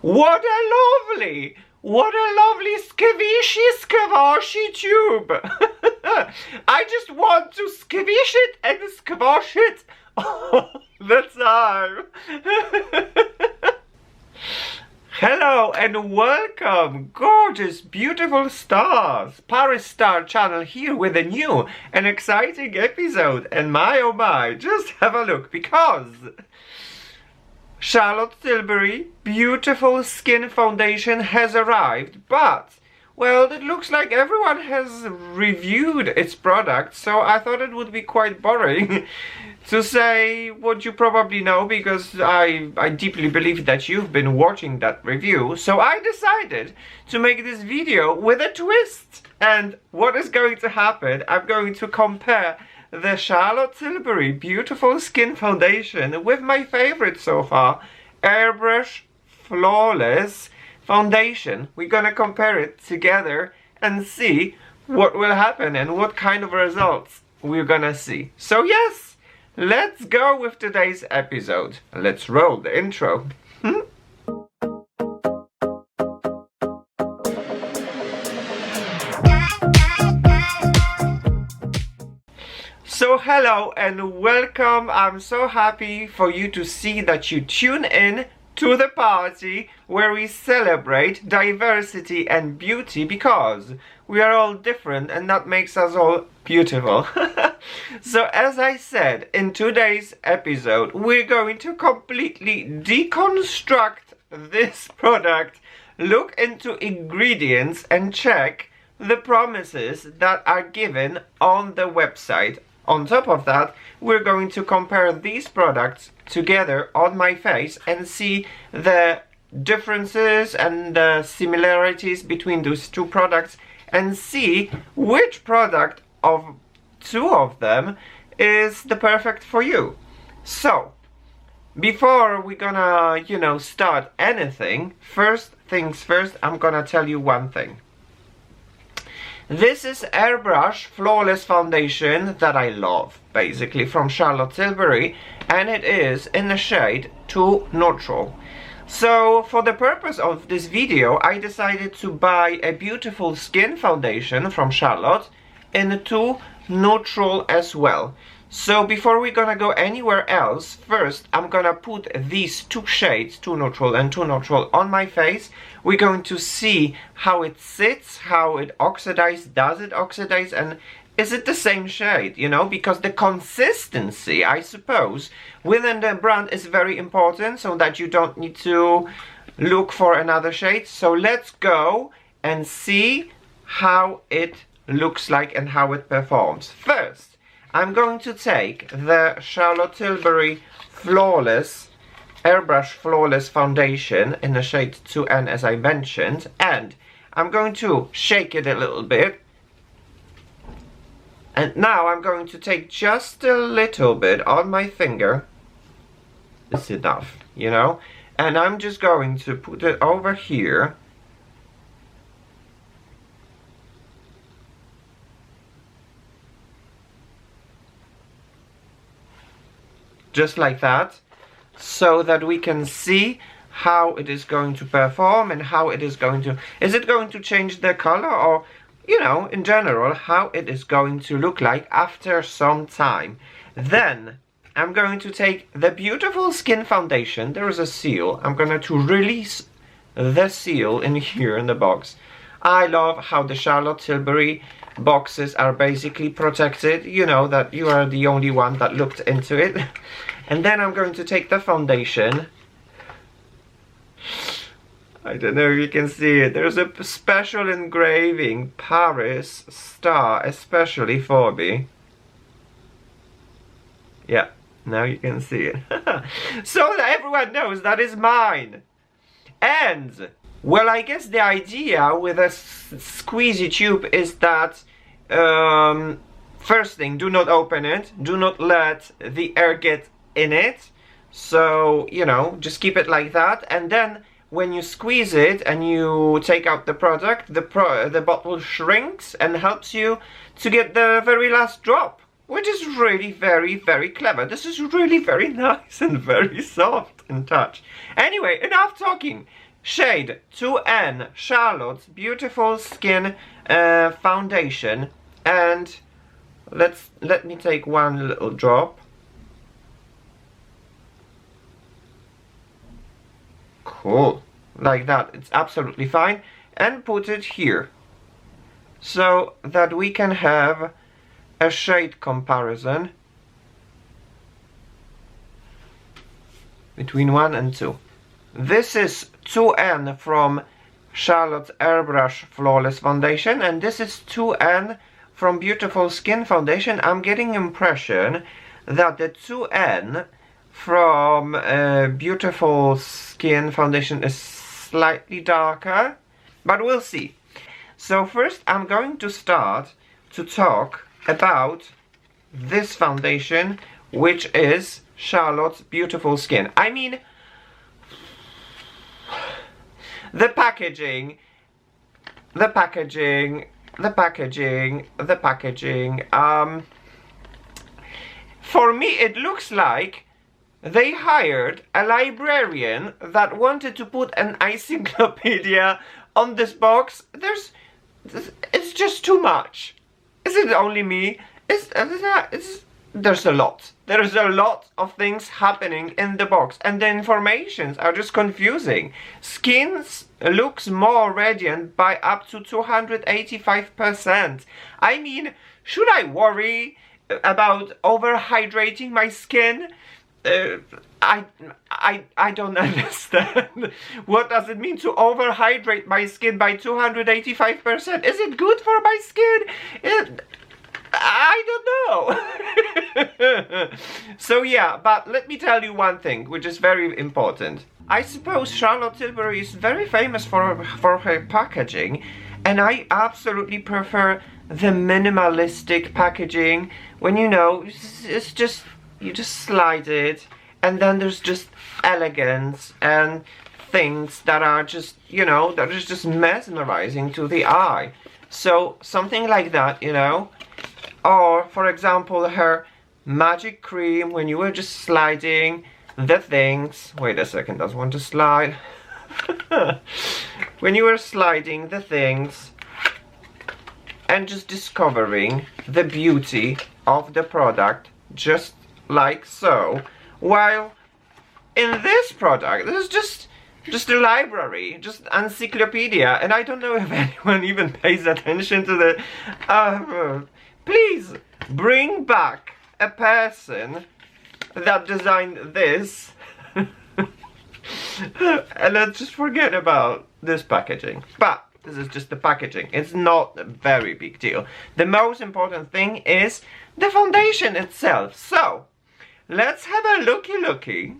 What a lovely skavashy tube. I just want to skavish it and skvash it all the time. Hello and welcome, gorgeous, beautiful stars. Paris Star channel here with a new and exciting episode. And my oh my, just have a look because Charlotte Tilbury beautiful skin foundation has arrived, but well, it looks like everyone has reviewed its product, so I thought it would be quite boring to say what you probably know, because I deeply believe that you've been watching that review. So I decided to make this video with a twist. And what is going to happen, I'm going to compare the Charlotte Tilbury beautiful skin foundation with my favorite so far, Airbrush Flawless Foundation. We're gonna compare it together and see what will happen and what kind of results we're gonna see. So yes, let's go with today's episode. Let's roll the intro. So hello and welcome. I'm so happy for you to see that you tune in to the party where we celebrate diversity and beauty, because we are all different and that makes us all beautiful. So as I said, in today's episode we're going to completely deconstruct this product, look into ingredients and check the promises that are given on the website. On top of that, we're going to compare these products together on my face and see the differences and the similarities between those two products and see which product of two of them is the perfect for you. So, before we're gonna, start anything, first things first, I'm gonna tell you one thing. This is Airbrush Flawless Foundation that I love, basically, from Charlotte Tilbury, and it is in the shade 2 Neutral. So, for the purpose of this video, I decided to buy a beautiful skin foundation from Charlotte in 2 Neutral as well. So, before we're gonna go anywhere else, first I'm gonna put these two shades, 2 Neutral and 2 Neutral, on my face. We're going to see how it sits, how it oxidizes, does it oxidize, and is it the same shade, because the consistency, I suppose, within the brand is very important, so that you don't need to look for another shade. So let's go and see how it looks like and how it performs. First, I'm going to take the Charlotte Tilbury Flawless Airbrush Flawless Foundation in the shade 2N, as I mentioned, and I'm going to shake it a little bit. And now I'm going to take just a little bit on my finger. It's enough, and I'm just going to put it over here. Just like that, so that we can see how it is going to perform and how it is going to... Is it going to change the color, or, in general, how it is going to look like after some time. Then, I'm going to take the beautiful skin foundation. There is a seal. I'm going to release the seal in here in the box. I love how the Charlotte Tilbury boxes are basically protected. That you are the only one that looked into it. And then I'm going to take the foundation. I don't know if you can see it. There's a special engraving, Paris Star, especially for me. Yeah, now you can see it. So that everyone knows that is mine. And, well, I guess the idea with a squeezy tube is that, first thing, do not open it. Do not let the air get in it. So, just keep it like that. And then when you squeeze it and you take out the product, the bottle shrinks and helps you to get the very last drop, which is really very, very clever. This is really very nice and very soft in touch. Anyway, enough talking. shade 2N Charlotte's Beautiful Skin foundation, and let me take one little drop. Cool, like that, it's absolutely fine, and put it here so that we can have a shade comparison between 1 and 2. This is 2N from Charlotte's Airbrush Flawless Foundation, and this is 2N from Beautiful Skin Foundation. I'm getting impression that the 2N from Beautiful Skin Foundation is slightly darker, but we'll see. So first I'm going to start to talk about this foundation, which is Charlotte's Beautiful Skin. I mean, the packaging, for me it looks like they hired a librarian that wanted to put an encyclopedia on this box. It's just too much. Is it only me? There's a lot. There's a lot of things happening in the box, and the informations are just confusing. Skin looks more radiant by up to 285%. I mean, should I worry about overhydrating my skin? I don't understand. What does it mean to overhydrate my skin by 285%? Is it good for my skin? I don't know. So yeah, but let me tell you one thing, which is very important. I suppose Charlotte Tilbury is very famous for her packaging, and I absolutely prefer the minimalistic packaging, when it's just, you just slide it, and then there's just elegance and things that are just, that is just mesmerizing to the eye. So something like that, or for example her magic cream, when you were just sliding the things, wait a second, doesn't want to slide. When you were sliding the things and just discovering the beauty of the product, just like so, while in this product this is just a library, just encyclopedia, and I don't know if anyone even pays attention to the please bring back a person that designed this and let's just forget about this packaging. But this is just the packaging, it's not a very big deal. The most important thing is the foundation itself. So let's have a looky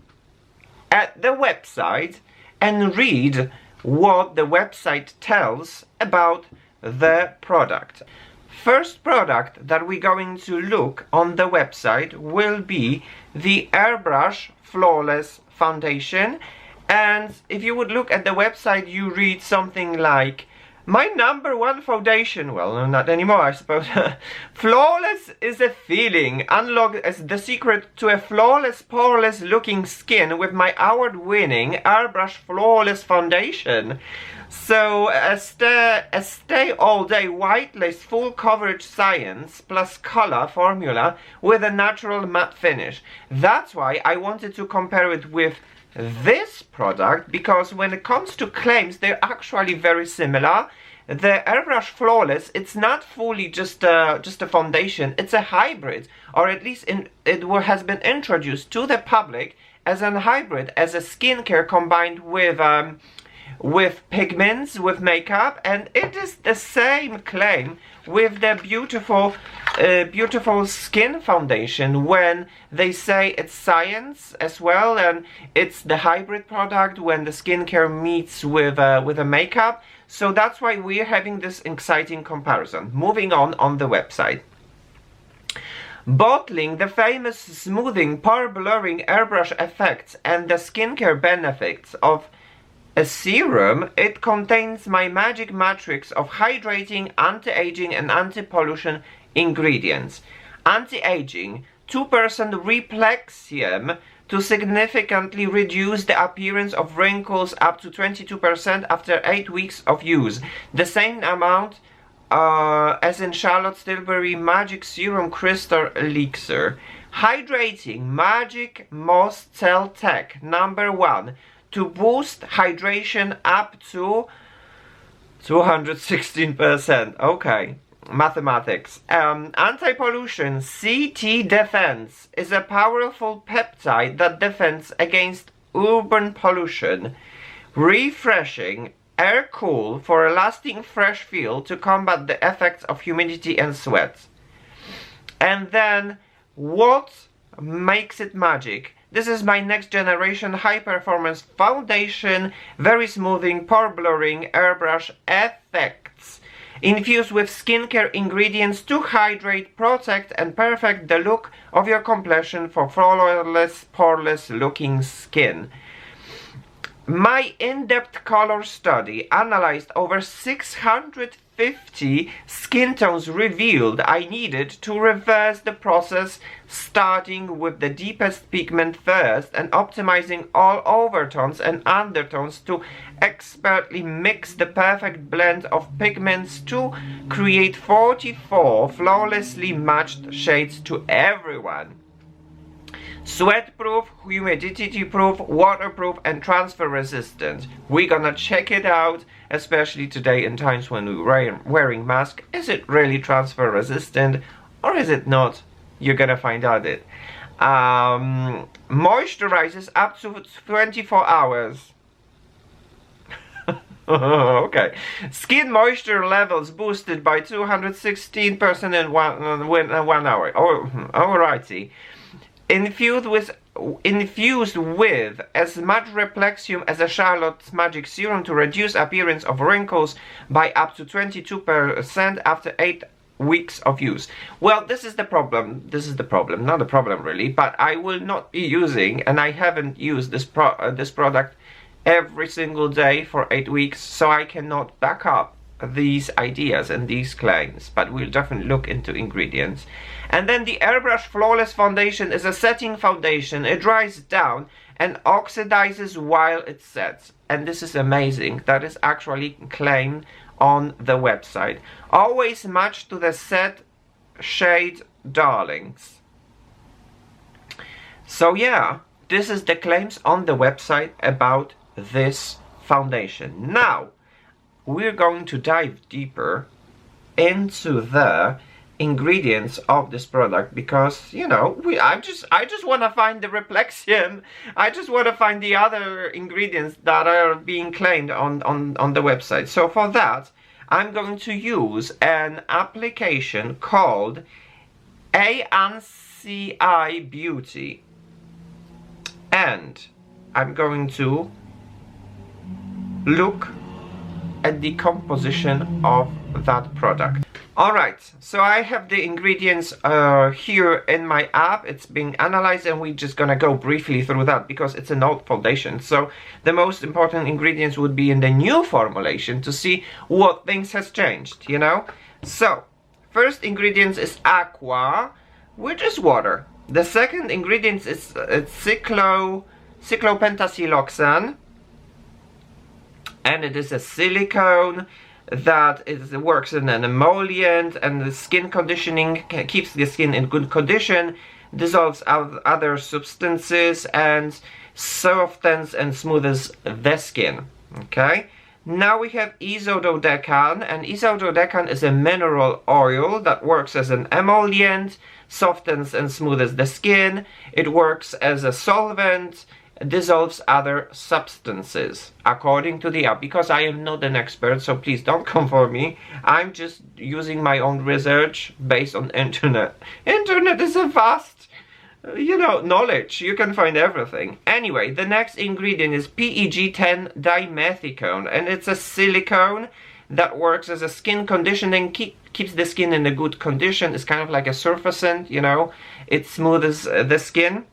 at the website and read what the website tells about the product. First product that we're going to look on the website will be the Airbrush Flawless Foundation, and if you would look at the website, you read something like, my #1 foundation, well, no, not anymore, I suppose. Flawless is a feeling. Unlock as the secret to a flawless, poreless looking skin with my award-winning Airbrush Flawless Foundation. So a stay all day white lace full coverage science plus color formula with a natural matte finish. That's why I wanted to compare it with this product, because when it comes to claims, they're actually very similar. The Airbrush Flawless, it's not fully just a foundation, it's a hybrid, or at least it has been introduced to the public as a hybrid, as a skincare combined with pigments, with makeup, and it is the same claim with the beautiful skin foundation, when they say it's science as well, and it's the hybrid product when the skincare meets with a makeup. So that's why we're having this exciting comparison. Moving on the website. Bottling the famous smoothing, pore blurring airbrush effects and the skincare benefits of a serum, it contains my magic matrix of hydrating, anti-aging and anti-pollution ingredients. Anti-aging, 2% Replexium to significantly reduce the appearance of wrinkles up to 22% after 8 weeks of use. The same amount as in Charlotte Tilbury Magic Serum Crystal Elixir. Hydrating Magic Moss Cell Tech #1 to boost hydration up to 216%. Okay, mathematics. Anti-pollution CT Defense is a powerful peptide that defends against urban pollution, refreshing air cool for a lasting fresh feel to combat the effects of humidity and sweat. And then, what makes it magic? This is my next generation high performance foundation, very smoothing, pore blurring airbrush effects, infused with skincare ingredients to hydrate, protect and perfect the look of your complexion for flawless, poreless looking skin. My in-depth color study analyzed over 650 skin tones, revealed I needed to reverse the process, starting with the deepest pigment first and optimizing all overtones and undertones to expertly mix the perfect blend of pigments to create 44 flawlessly matched shades to everyone. Sweat-proof, humidity-proof, waterproof and transfer resistant. We're gonna check it out, especially today in times when we're wearing masks. Is it really transfer resistant or is it not? You're gonna find out it. Moisturizes up to 24 hours. Okay. Skin moisture levels boosted by 216% in 1 hour. Oh, alrighty. Infused with as much Replexum as a Charlotte's Magic Serum to reduce appearance of wrinkles by up to 22% after 8 weeks of use. Well, this is the problem. This is the problem. Not a problem really, but I will not be using, and I haven't used this product every single day for 8 weeks, so I cannot back up these ideas and these claims, but we'll definitely look into ingredients. And then the Airbrush Flawless Foundation is a setting foundation. It dries down and oxidizes while it sets, and this is amazing. That is actually claimed on the website. Always match to the set shade, darlings. So yeah, this is the claims on the website about this foundation. Now we're going to dive deeper into the ingredients of this product, because you know I just want to find the Replexum. I just want to find the other ingredients that are being claimed on the website. So for that I'm going to use an application called ANCI Beauty, and I'm going to look at the composition of that product. Alright, so I have the ingredients here in my app. It's being analyzed and we're just gonna go briefly through that because it's an old foundation. So the most important ingredients would be in the new formulation to see what things has changed, you know? So, first ingredient is aqua, which is water. The second ingredient is cyclopentasiloxane, and it is a silicone that works in an emollient, and the skin conditioning keeps the skin in good condition, dissolves other substances, and softens and smooths the skin. Okay, now we have isododecane, and isododecane is a mineral oil that works as an emollient, softens and smooths the skin. It works as a solvent, dissolves other substances, according to the app, because I am not an expert, so please don't come for me. I'm just using my own research based on internet. Internet is a vast, you know, knowledge. You can find everything. Anyway, the next ingredient is PEG-10 dimethicone, and it's a silicone that works as a skin conditioning, keeps the skin in a good condition. It's kind of like a surfactant, you know. It smooths the skin.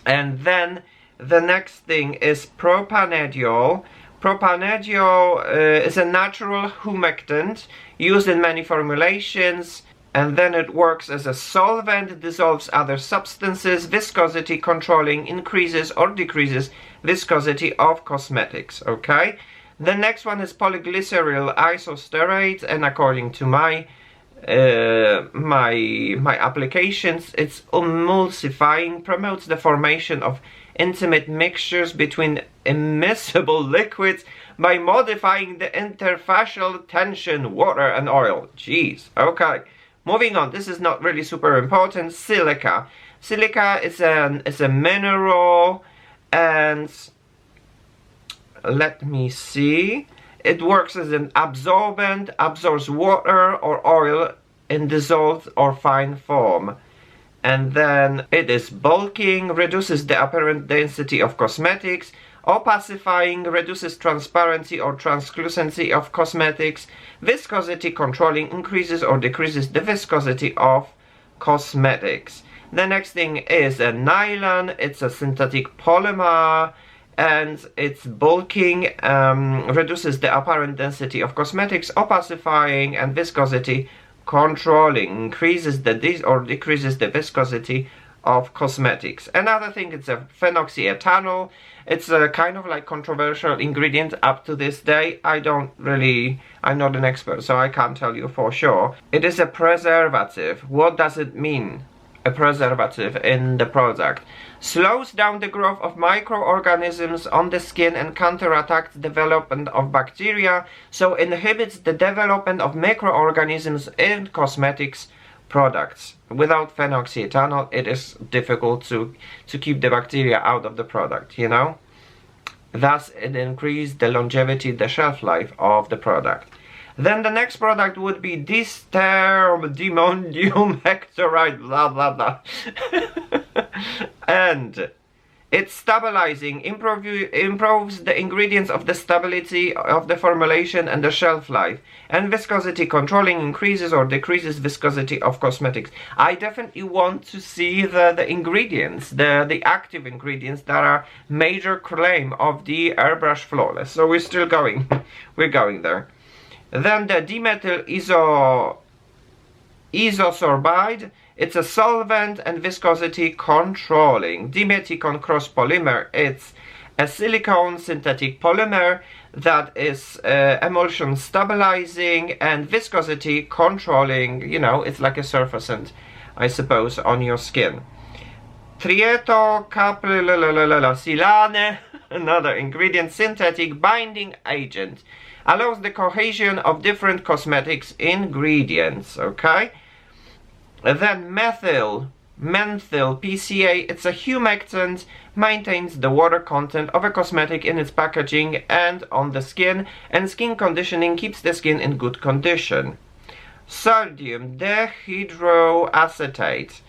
And then the next thing is propanediol. Propanediol is a natural humectant used in many formulations. And then it works as a solvent, dissolves other substances, viscosity controlling, increases or decreases viscosity of cosmetics, okay? The next one is Polyglycerial Isosteroid, and according to my applications, it's emulsifying, promotes the formation of intimate mixtures between immiscible liquids by modifying the interfacial tension, water and oil. Jeez, okay. Moving on, this is not really super important. Silica. Silica is a mineral, and let me see. It works as an absorbent, absorbs water or oil in dissolved or fine form. And then it is bulking, reduces the apparent density of cosmetics, opacifying, reduces transparency or translucency of cosmetics, viscosity controlling, increases or decreases the viscosity of cosmetics. The next thing is a nylon. It's a synthetic polymer, and it's bulking, reduces the apparent density of cosmetics, opacifying and viscosity controlling, increases or decreases the viscosity of cosmetics. Another thing, it's a phenoxyethanol. It's a kind of like controversial ingredient up to this day. I'm not an expert, so I can't tell you for sure. It is a preservative. What does it mean, a preservative in the product? Slows down the growth of microorganisms on the skin and counteracts development of bacteria, so inhibits the development of microorganisms in cosmetics products. Without phenoxyethanol, it is difficult to keep the bacteria out of the product, you know? Thus, it increases the longevity, the shelf life of the product. Then the next product would be dimethicone hectoride, blah blah blah. And it's stabilizing, improves the ingredients of the stability of the formulation and the shelf life, and viscosity controlling, increases or decreases viscosity of cosmetics. I definitely want to see the ingredients, the active ingredients that are major claim of the Airbrush Flawless. So we're still going, we're going there. Then the dimethyl isosorbide. It's a solvent and viscosity controlling. Dimethicone cross polymer. It's a silicone synthetic polymer that is emulsion stabilizing and viscosity controlling. You know, it's like a surfactant, I suppose, on your skin. Trietocaprylosilane, another ingredient, synthetic binding agent. Allows the cohesion of different cosmetics ingredients, okay? Then menthol PCA, it's a humectant, maintains the water content of a cosmetic in its packaging and on the skin, and skin conditioning, keeps the skin in good condition. Sodium dihydroacetate.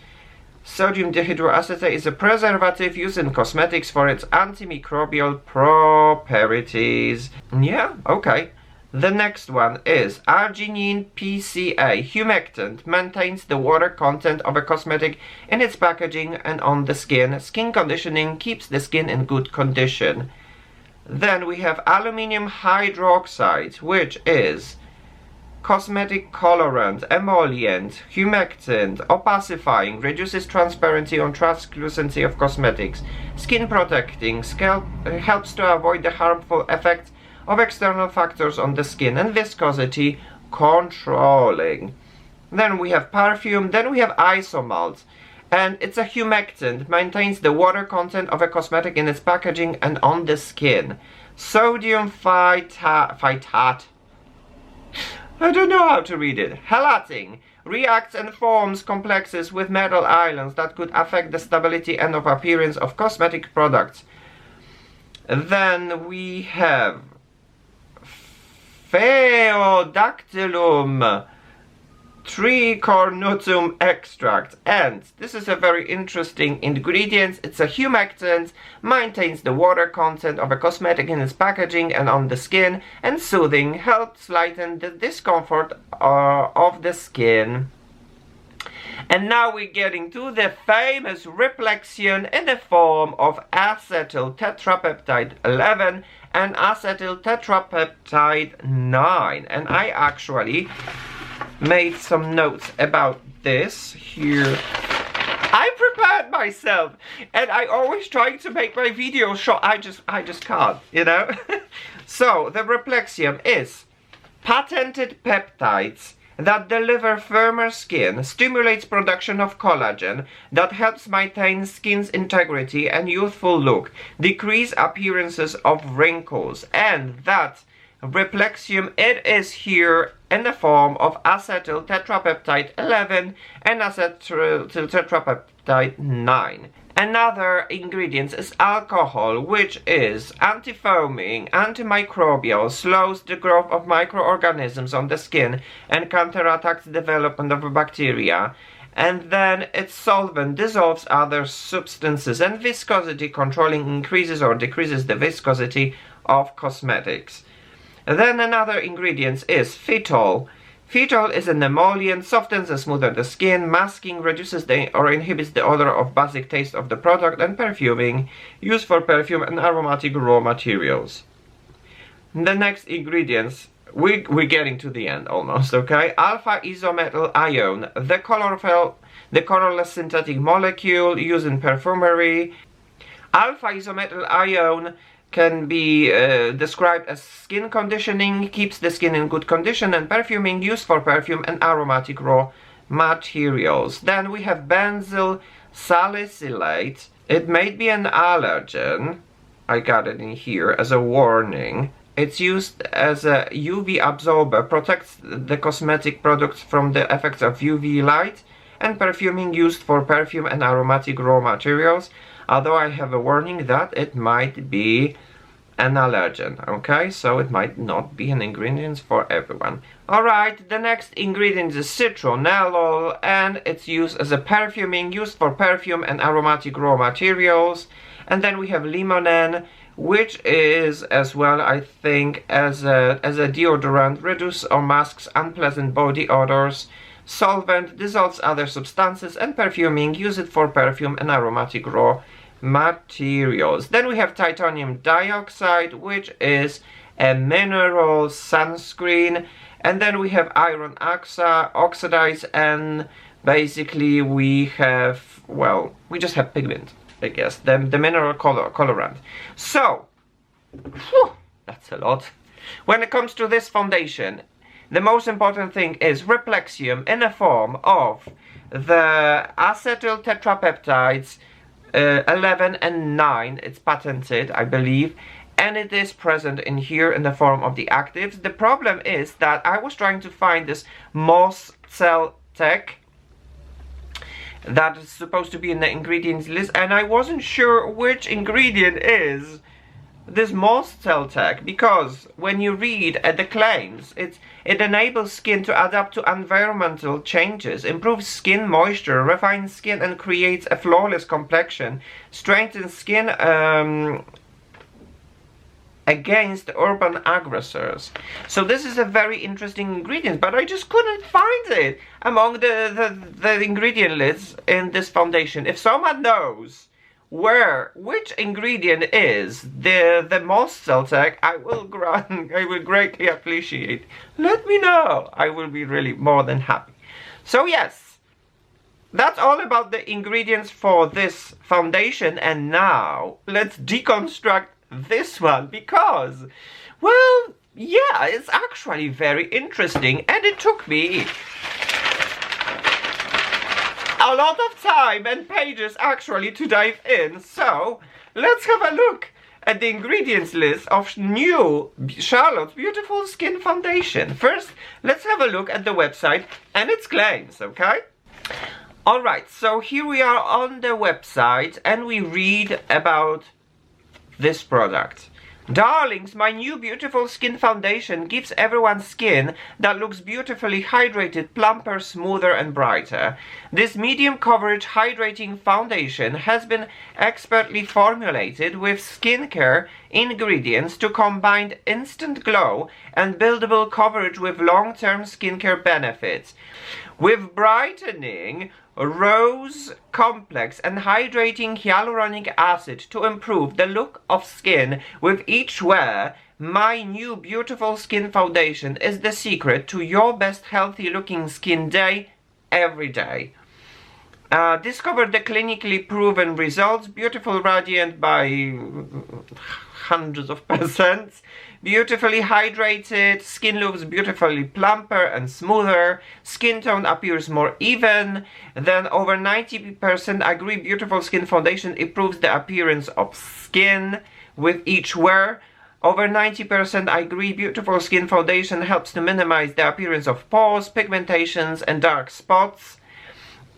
Sodium dihydroacetate is a preservative used in cosmetics for its antimicrobial properties. Yeah, okay. The next one is arginine PCA, humectant, maintains the water content of a cosmetic in its packaging and on the skin. Skin conditioning, keeps the skin in good condition. Then we have aluminium hydroxide, which is cosmetic colorant, emollient, humectant, opacifying, reduces transparency or translucency of cosmetics, skin protecting, helps to avoid the harmful effects of external factors on the skin, and viscosity controlling. Then we have perfume. Then we have isomalt, and it's a humectant, maintains the water content of a cosmetic in its packaging and on the skin. Sodium phytate, I don't know how to read it. Halating, reacts and forms complexes with metal ions that could affect the stability and of appearance of cosmetic products. Then we have Phaeodactylum tree Carnotum Extract, and this is a very interesting ingredient. It's a humectant, maintains the water content of a cosmetic in its packaging and on the skin, and soothing, helps lighten the discomfort of the skin. And now we're getting to the famous replexion in the form of acetyl tetrapeptide 11 and acetyl tetrapeptide 9. And I actually made some notes about this here. I prepared myself, and I always try to make my videos short. I just can't, you know. So the Replexium is patented peptides that deliver firmer skin, stimulates production of collagen that helps maintain skin's integrity and youthful look, decrease appearances of wrinkles, and that Replexium, it is here in the form of acetyl tetrapeptide 11 and acetyl tetrapeptide 9. Another ingredient is alcohol, which is anti-foaming, antimicrobial, slows the growth of microorganisms on the skin and counteracts the development of bacteria. And then its solvent dissolves other substances, and viscosity controlling increases or decreases the viscosity of cosmetics. Then another ingredient is phytol. Phytol is an emollient, softens and smoothes the skin, masking, reduces or inhibits the odor of basic taste of the product, and perfuming, used for perfume and aromatic raw materials. The next ingredients, we're getting to the end almost, okay? Alpha isometal ion, the colorless synthetic molecule used in perfumery. Alpha isometal ion can be described as skin conditioning, keeps the skin in good condition, and perfuming, used for perfume and aromatic raw materials. Then we have benzyl salicylate. It may be an allergen. I got it in here as a warning. It's used as a UV absorber, protects the cosmetic products from the effects of UV light, and perfuming, used for perfume and aromatic raw materials. Although I have a warning that it might be an allergen, okay? So it might not be an ingredient for everyone. Alright, the next ingredient is Citronellol, and it's used as a perfuming, used for perfume and aromatic raw materials. And then we have Limonene, which is as well, I think, as a deodorant, reduces or masks unpleasant body odors. Solvent dissolves other substances, and perfuming, use it for perfume and aromatic raw materials. Then we have titanium dioxide, which is a mineral sunscreen. And then we have iron oxide, and basically we have, well, we just have pigment, I guess, the mineral colorant. So, whew, that's a lot. When it comes to this foundation, the most important thing is Replexium in the form of the acetyl tetrapeptides 11 and 9. It's patented, I believe, and it is present in here in the form of the actives. The problem is that I was trying to find this Moss Cell Tech that is supposed to be in the ingredients list, and I wasn't sure which ingredient is this Moss Cell Tech, because when you read the claims, it enables skin to adapt to environmental changes, improves skin moisture, refines skin, and creates a flawless complexion, strengthens skin against urban aggressors. So this is a very interesting ingredient, but I just couldn't find it among the ingredient lists in this foundation. If someone knows which ingredient is the Moss Cell Tech, I will greatly appreciate. Let me know. I will be really more than happy. So yes, that's all about the ingredients for this foundation, and now let's deconstruct this one, because, well, yeah, it's actually very interesting, and it took me a lot of time and pages actually to dive in. So let's have a look at the ingredients list of new Charlotte's Beautiful Skin Foundation. First, let's have a look at the website and its claims, okay? Alright, so here we are on the website, and we read about this product. Darlings, my new beautiful skin foundation gives everyone skin that looks beautifully hydrated, plumper, smoother, and brighter. This medium coverage hydrating foundation has been expertly formulated with skincare ingredients to combine instant glow and buildable coverage with long-term skincare benefits. With brightening rose complex and hydrating hyaluronic acid to improve the look of skin with each wear, My new beautiful skin foundation is the secret to your best healthy looking skin day every day. Discover the clinically proven results. Beautiful, radiant by hundreds of percent. Beautifully hydrated. Skin looks beautifully plumper and smoother. Skin tone appears more even. Then over 90% agree beautiful skin foundation improves the appearance of skin with each wear. Over 90% agree beautiful skin foundation helps to minimize the appearance of pores, pigmentations and dark spots.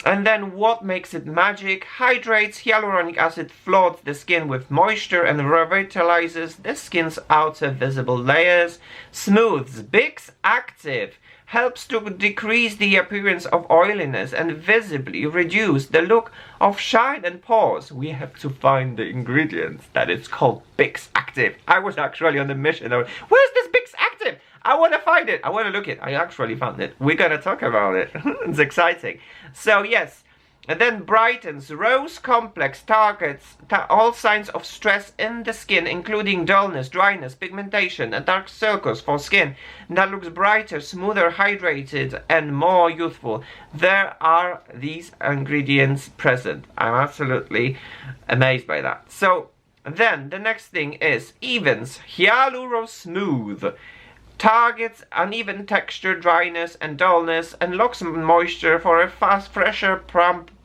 And then what makes it magic? Hydrates, hyaluronic acid floods the skin with moisture and revitalizes the skin's outer visible layers. Smooths, Bix Active helps to decrease the appearance of oiliness and visibly reduce the look of shine and pores. We have to find the ingredients that it's called Bix Active. I was actually on a mission. Where's this Bix Active? I want to find it. I want to look it. I actually found it. We're going to talk about it. It's exciting. So yes, and then brightens. Rose Complex targets all signs of stress in the skin, including dullness, dryness, pigmentation, and dark circles for skin that looks brighter, smoother, hydrated, and more youthful. There are these ingredients present. I'm absolutely amazed by that. So then the next thing is Evens Hyaluro Smooth. Targets uneven texture, dryness and dullness, and locks moisture for a fast, fresher,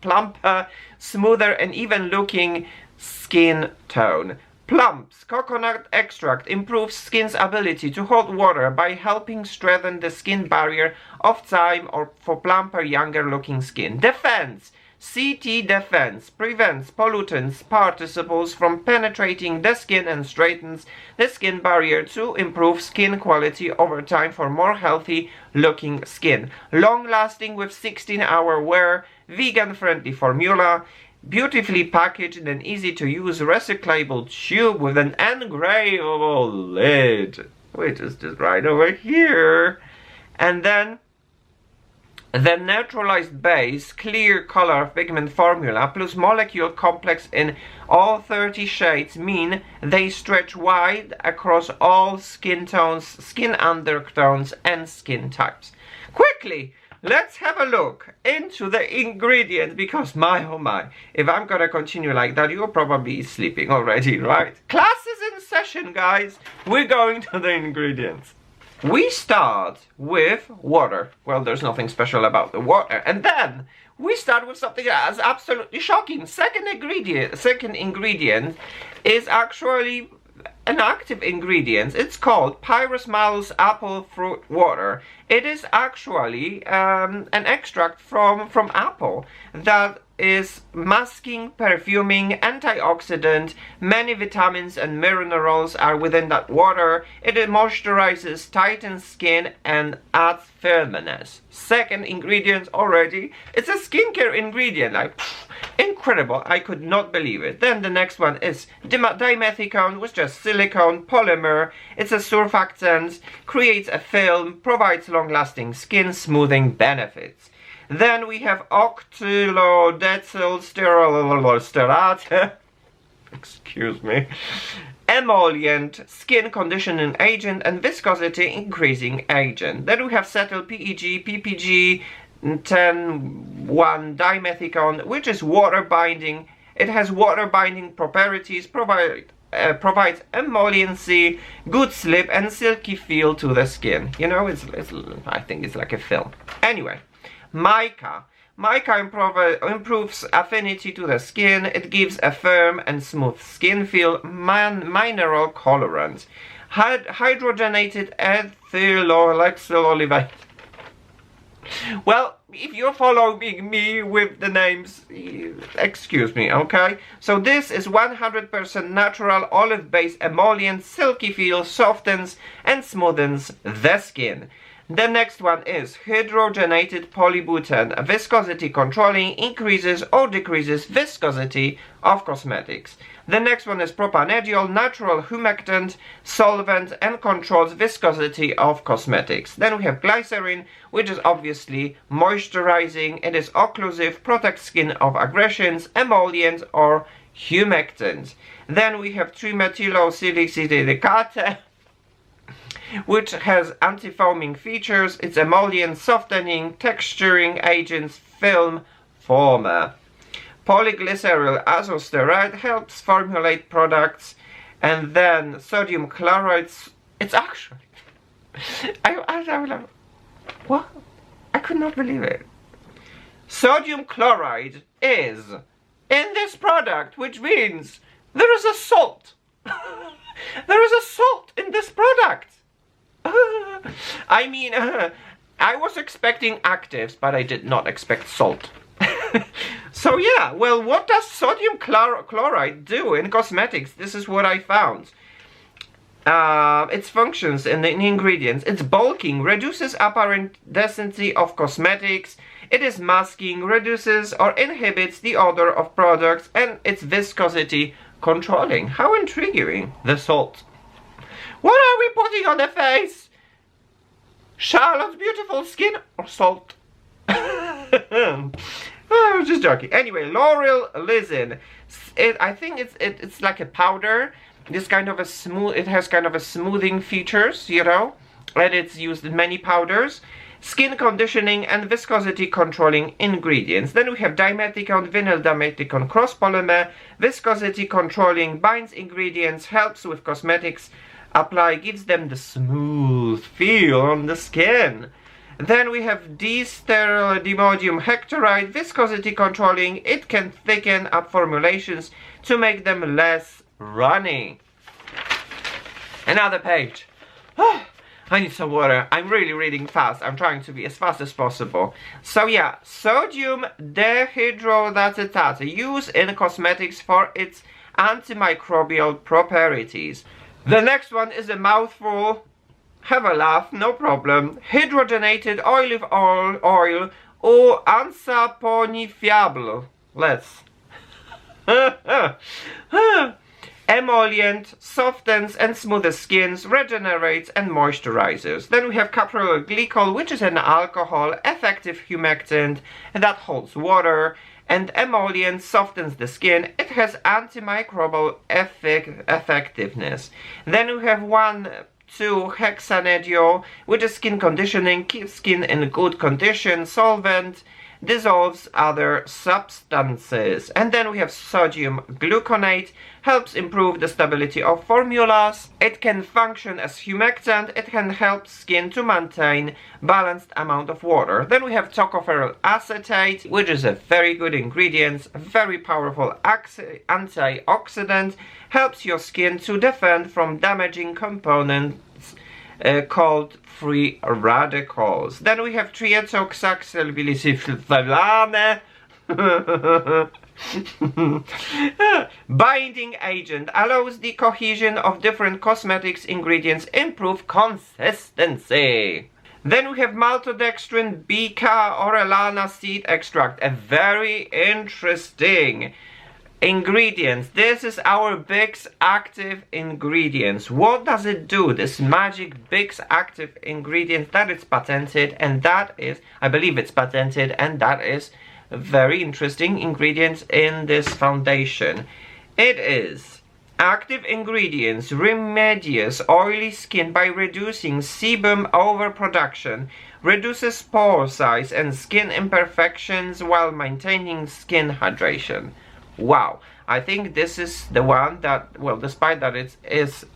plumper, smoother and even looking skin tone. Plumps Coconut Extract improves skin's ability to hold water by helping strengthen the skin barrier of time or for plumper, younger looking skin. Defense CT Defense prevents pollutants particles from penetrating the skin and straightens the skin barrier to improve skin quality over time for more healthy looking skin. Long lasting with 16-hour wear, vegan friendly formula, beautifully packaged in an easy to use recyclable tube with an engravable lid, which is just right over here. And then the neutralized base clear color pigment formula plus molecule complex in all 30 shades mean they stretch wide across all skin tones, skin undertones and skin types. Quickly, let's have a look into the ingredients because my oh my, if I'm gonna continue like that you're probably sleeping already, right? Class is in session, guys. We're going to the ingredients. We start with water. Well, there's nothing special about the water. And then we start with something that's absolutely shocking. Second ingredient is actually an active ingredient. It's called Pyrus Malus Apple Fruit Water. It is actually an extract from apple that is masking, perfuming, antioxidant. Many vitamins and minerals are within that water. It moisturizes, tightens skin and adds firmness. Second ingredient already. It's a skincare ingredient. Like incredible. I could not believe it. Then the next one is Dimethicone, which is silicone polymer. It's a surfactant, creates a film, provides long-lasting skin smoothing benefits. Then we have Octylodecylsterate, excuse me, emollient, skin conditioning agent and viscosity increasing agent. Then we have Cetyl PEG, PPG, 10-1 dimethicone, which is water binding. It has water binding properties, provides emolliency, good slip and silky feel to the skin. You know, it's I think it's like a film. Anyway, mica improves affinity to the skin. It gives a firm and smooth skin feel. Mineral colorant, hydrogenated ethyloxylolivate. Well, if you're following me with the names, excuse me, okay? So this is 100% natural olive-based emollient, silky feel, softens and smoothens the skin. The next one is hydrogenated polybutane, viscosity controlling, increases or decreases viscosity of cosmetics. The next one is propanediol, natural humectant, solvent and controls viscosity of cosmetics. Then we have glycerin, which is obviously moisturizing. It is occlusive, protects skin of aggressions, emollient or humectant. Then we have trimethylsilicate, which has anti-foaming features. It's emollient, softening, texturing agents, film former. Polyglycerial Isosteroid helps formulate products, and then sodium chloride. It's actually what? I could not believe it. Sodium chloride is in this product, which means there is a salt. There is a salt in this product. I mean, I was expecting actives, but I did not expect salt. So yeah, well, what does sodium chloride do in cosmetics? This is what I found. Its functions in the ingredients. It's bulking, reduces apparent density of cosmetics. It is masking, reduces or inhibits the odor of products, and its viscosity controlling. How intriguing. The salt. What are we putting on the face? Charlotte's beautiful skin or salt? Oh, just joking. Anyway, L'Oreal Lizin. I think it's like a powder. This kind of a smooth. It has kind of a smoothing features, you know, and it's used in many powders. Skin conditioning and viscosity controlling ingredients. Then we have Dimethicone, vinyl Dimethicone cross polymer. Viscosity controlling, binds ingredients, helps with cosmetics. Apply, gives them the smooth feel on the skin. Then we have dimodium hectoride, viscosity controlling. It can thicken up formulations to make them less runny. Another page. Oh, I need some water. I'm really reading fast. I'm trying to be as fast as possible. So yeah, sodium dihydroacetate, used in cosmetics for its antimicrobial properties. The next one is a mouthful. Have a laugh, no problem. Hydrogenated olive oil or unsaponifiable. Let's. Emollient, softens and smooths skins, regenerates and moisturizes. Then we have capryl glycol, which is an alcohol, effective humectant that holds water, and emollient, softens the skin. It has antimicrobial effectiveness. Then we have 1,2-hexanediol, which is skin conditioning, keeps skin in good condition, solvent, dissolves other substances. And then we have sodium gluconate, helps improve the stability of formulas. It can function as humectant. It can help skin to maintain balanced amount of water. Then we have tocopherol acetate, which is a very good ingredient, very powerful antioxidant, helps your skin to defend from damaging components called free radicals. Then we have trietoxaxylbilisylphenane, binding agent, allows the cohesion of different cosmetics ingredients, improve consistency. Then we have maltodextrin, bica orellana seed extract, a very interesting ingredients. This is our Bix active ingredients. What does it do? This magic Bix active ingredients, that is patented, and that is, I believe it's patented, and that is very interesting ingredients in this foundation. It is active ingredients remedies oily skin by reducing sebum overproduction, reduces pore size and skin imperfections while maintaining skin hydration. Wow, I think this is the one that, well, despite that it's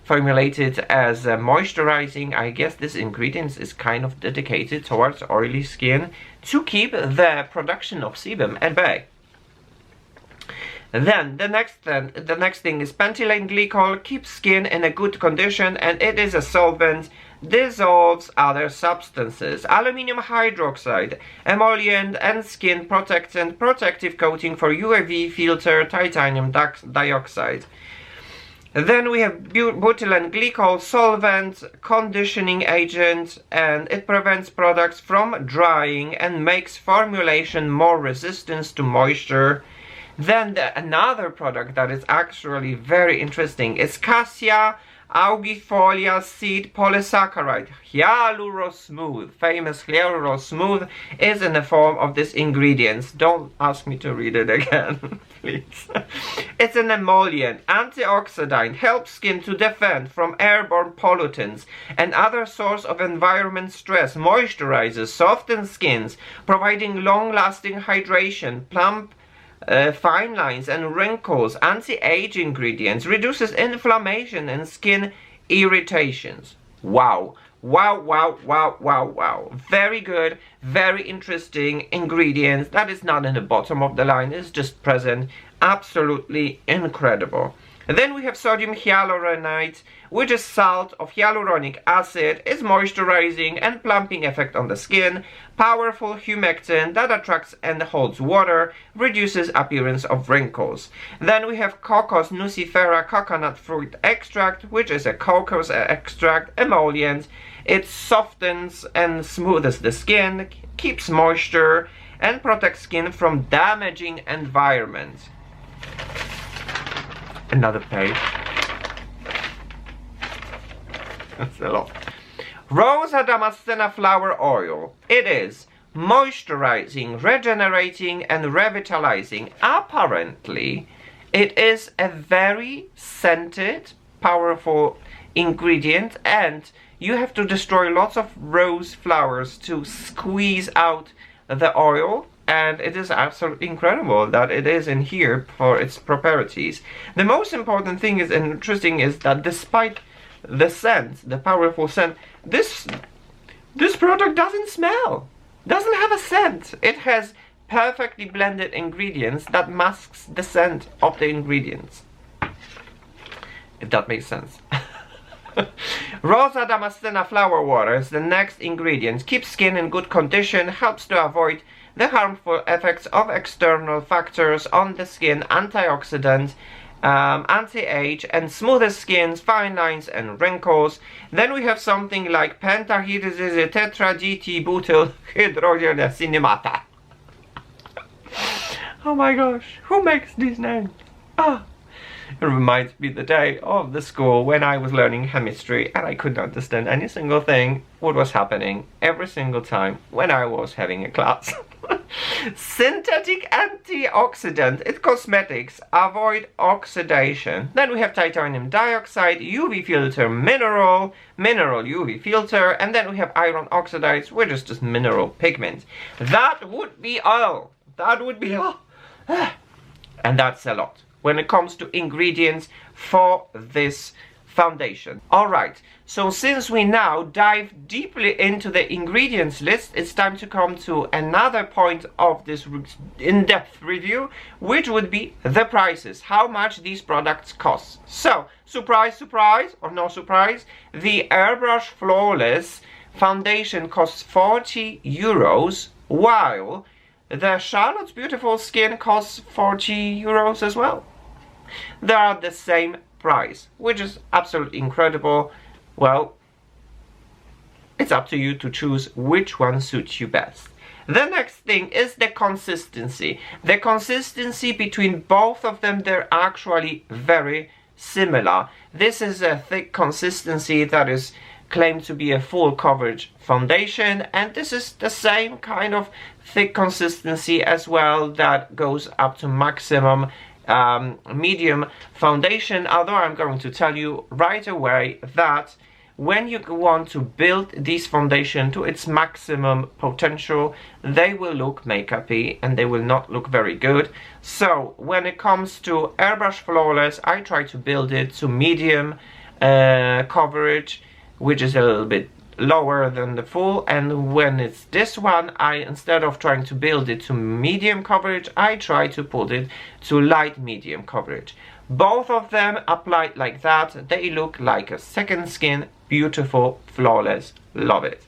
formulated as moisturizing, I guess this ingredient is kind of dedicated towards oily skin to keep the production of sebum at bay. Then the next thing is pentylene glycol, keeps skin in a good condition, and it is a solvent, dissolves other substances. Aluminium hydroxide, emollient and skin protectant, protective coating for UV filter, titanium dioxide. Then we have butylene glycol, solvent, conditioning agent, and it prevents products from drying and makes formulation more resistant to moisture. Then another product that is actually very interesting is cassia Augifolia seed polysaccharide, Hyalurosmooth. Famous Hyalurosmooth is in the form of these ingredients. Don't ask me to read it again, please. It's an emollient, antioxidant, helps skin to defend from airborne pollutants and other source of environment stress, moisturizes, softens skins, providing long-lasting hydration, plump fine lines and wrinkles, anti-age ingredients, reduces inflammation and skin irritations. Wow. Wow, wow, wow, wow, wow. Very good, very interesting ingredients. That is not in the bottom of the line, it's just present. Absolutely incredible. And then we have sodium hyaluronate, which is salt of hyaluronic acid, is moisturizing and plumping effect on the skin, powerful humectant that attracts and holds water, reduces appearance of wrinkles. Then we have Cocos nucifera coconut fruit extract, which is a cocos extract emollient. It softens and smooths the skin, keeps moisture, and protects skin from damaging environments. Another page. That's a lot. Rosa damascena flower oil. It is moisturizing, regenerating, and revitalizing. Apparently, it is a very scented, powerful ingredient, and you have to destroy lots of rose flowers to squeeze out the oil. And it is absolutely incredible that it is in here for its properties. The most important thing is, and interesting, is that despite the scent, the powerful scent, this product doesn't smell, doesn't have a scent. It has perfectly blended ingredients that masks the scent of the ingredients, if that makes sense. Rosa damascena flower water is the next ingredient. Keeps skin in good condition, helps to avoid the harmful effects of external factors on the skin, antioxidant, anti-age, and smoother skins, fine lines, and wrinkles. Then we have something like pentahydroxy tetra-GT butyl hydrogenous. Oh my gosh, who makes these names? Ah. It reminds me the day of the school when I was learning chemistry and I couldn't understand any single thing what was happening every single time when I was having a class. Synthetic antioxidant, it's cosmetics, avoid oxidation. Then we have titanium dioxide, UV filter, mineral UV filter, and then we have iron oxides, which is just mineral pigment. That would be all. That would be all. And that's a lot when it comes to ingredients for this foundation. Alright, so since we now dive deeply into the ingredients list, it's time to come to another point of this in-depth review, which would be the prices, how much these products cost. So, surprise, surprise, or no surprise, the Airbrush Flawless foundation costs 40 euros, while the Charlotte's Beautiful Skin costs 40 euros as well. They are the same price, which is absolutely incredible. Well, it's up to you to choose which one suits you best. The next thing is the consistency. The consistency between both of them, they're actually very similar. This is a thick consistency that is claimed to be a full coverage foundation, and this is the same kind of thick consistency as well that goes up to maximum medium foundation, although I'm going to tell you right away that when you want to build this foundation to its maximum potential, they will look makeupy and they will not look very good. So when it comes to Airbrush Flawless, I try to build it to medium coverage, which is a little bit lower than the full, and when it's this one, I, instead of trying to build it to medium coverage, I try to put it to light medium coverage. Both of them applied like that, they look like a second skin, beautiful, flawless, love it.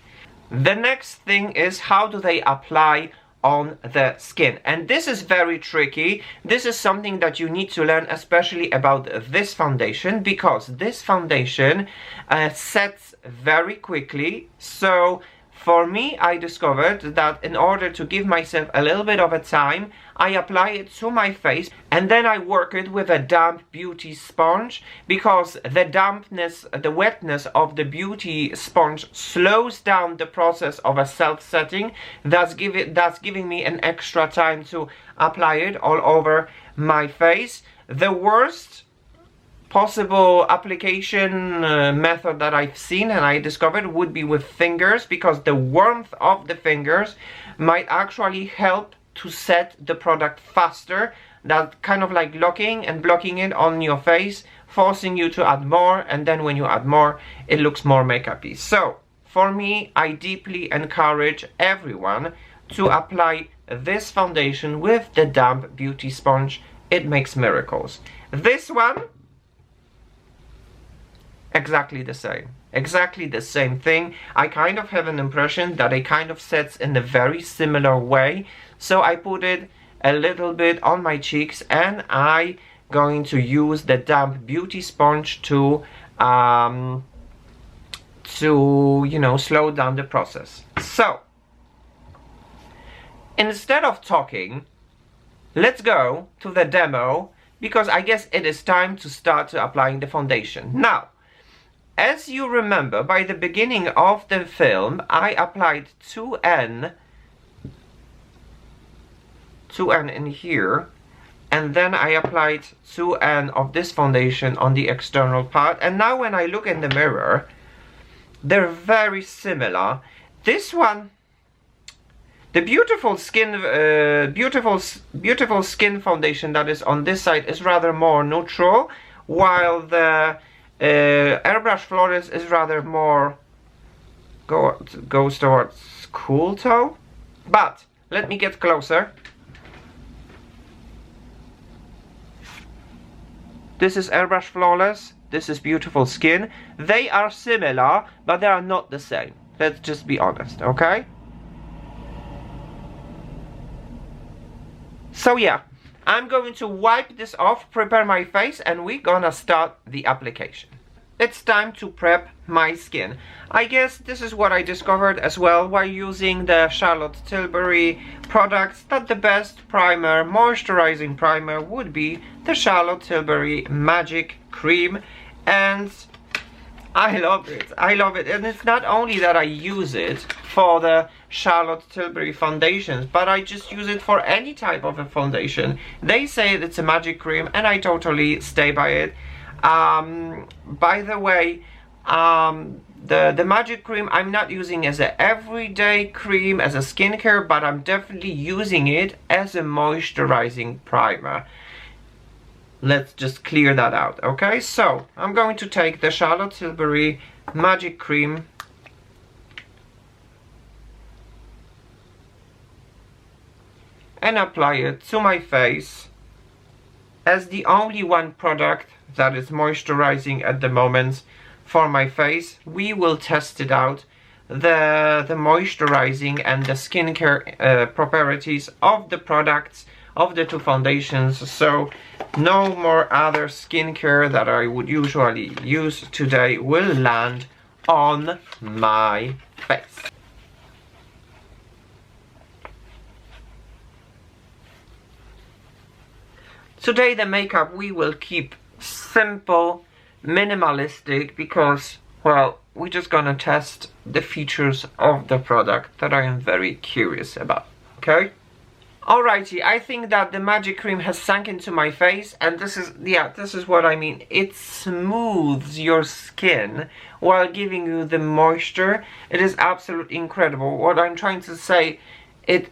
The next thing is, how do they apply on the skin? And this is very tricky. This is something that you need to learn, especially about this foundation, because this foundation sets very quickly. So For me, I discovered that in order to give myself a little bit of a time, I apply it to my face and then I work it with a damp beauty sponge, because the dampness, the wetness of the beauty sponge slows down the process of a self-setting. That's giving me an extra time to apply it all over my face. The worst possible application method that I've seen and I discovered would be with fingers, because the warmth of the fingers might actually help to set the product faster. That kind of like locking and blocking it on your face, forcing you to add more, and then when you add more it looks more makeup-y. So for me, I deeply encourage everyone to apply this foundation with the damp beauty sponge. It makes miracles. This one, exactly the same thing. I kind of have an impression that it kind of sets in a very similar way, so I put it a little bit on my cheeks and I going to use the damp beauty sponge to you know, slow down the process. So instead of talking, let's go to the demo, because I guess it is time to start applying the foundation. Now, as you remember, by the beginning of the film, I applied 2N in here, and then I applied 2N of this foundation on the external part. And now when I look in the mirror, they're very similar. This one, the beautiful skin foundation that is on this side is rather more neutral, while the Airbrush Flawless is rather more goes towards cool tone. But let me get closer. This is Airbrush Flawless, this is Beautiful Skin. They are similar, but they are not the same. Let's just be honest, okay? So yeah, I'm going to wipe this off, prepare my face, and we're gonna start the application. It's time to prep my skin. I guess this is what I discovered as well while using the Charlotte Tilbury products, that the best primer, moisturizing primer, would be the Charlotte Tilbury Magic Cream, and I love it. I love it. And it's not only that I use it for the Charlotte Tilbury foundations, but I just use it for any type of a foundation. They say it's a magic cream and I totally stay by it. By the way, the magic cream I'm not using as an everyday cream, as a skincare, but I'm definitely using it as a moisturizing primer. Let's just clear that out, okay? So I'm going to take the Charlotte Tilbury Magic Cream and apply it to my face as the only one product that is moisturizing at the moment for my face. We will test it out, the moisturizing and the skincare properties of the products, of the two foundations. So no more other skincare that I would usually use today will land on my face. Today the makeup we will keep simple, minimalistic, because, well, we're just gonna test the features of the product that I am very curious about, okay? Alrighty, I think that the magic cream has sunk into my face, and this is what I mean. It smooths your skin while giving you the moisture. It is absolutely incredible. What I'm trying to say,